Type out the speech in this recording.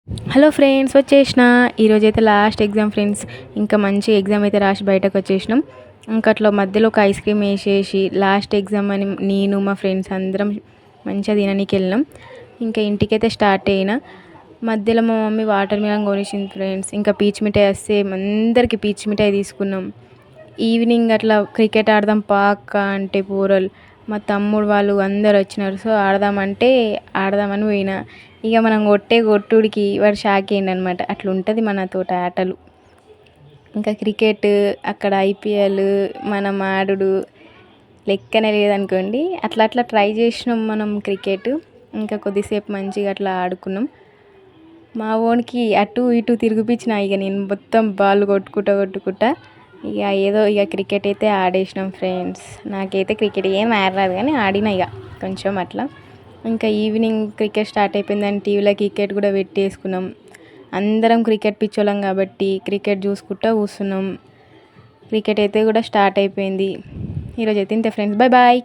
Hello friends, వచ్చేసిన ఈరోజైతే last exam friends. ఇంకా మంచి ఎగ్జామ్ అయితే రాసి బయటకు వచ్చేసినాం. ఇంకా అట్లా మధ్యలో ఒక ఐస్ క్రీమ్ వేసేసి లాస్ట్ ఎగ్జామ్ అని నేను మా ఫ్రెండ్స్ అందరం మంచిగా తిననీకి వెళ్ళినాం. ఇంకా ఇంటికైతే స్టార్ట్ అయినా మధ్యలో మా మమ్మీ వాటర్ మిలన్ కొనిసింది ఫ్రెండ్స్. ఇంకా పీచ్ మిఠాయి వస్తే అందరికీ పీచ్ మిఠాయి తీసుకున్నాం. ఈవినింగ్ అట్లా క్రికెట్ ఆడదాం పాక అంటే పూరలు మా తమ్ముడు వాళ్ళు అందరు వచ్చినారు. సో ఆడదామని పోయినా. ఇక మనం కొట్టే కొట్టుడికి వాడు షాక్ అయ్యిండనమాట. అట్లా ఉంటుంది మనతోటి ఆటలు. ఇంకా క్రికెట్ అక్కడ ఐపీఎల్ మనం ఆడుడు లెక్కనే లేదనుకోండి. అట్లా అట్లా ట్రై చేసినాం మనం క్రికెట్. ఇంకా కొద్దిసేపు మంచిగా అట్లా ఆడుకున్నాం. మా ఓనికి అటు ఇటు తిరిగిపించిన ఇక నేను మొత్తం బాల్ కొట్టుకుంటా ఇక ఏదో ఇక క్రికెట్ అయితే ఆడేసినాం ఫ్రెండ్స్. నాకైతే క్రికెట్ ఏం ఆడరాదు కానీ ఆడిన ఇక కొంచెం అట్లా. ఇంకా ఈవినింగ్ క్రికెట్ స్టార్ట్ అయిపోయిందని టీవీలో క్రికెట్ కూడా పెట్టేసుకున్నాం. అందరం క్రికెట్ పిచ్చోళ్ళం కాబట్టి క్రికెట్ చూసుకుంటూ కూర్చున్నాం. క్రికెట్ అయితే కూడా స్టార్ట్ అయిపోయింది. ఈరోజు అయితే ఇంతే ఫ్రెండ్స్, బాయ్ బాయ్.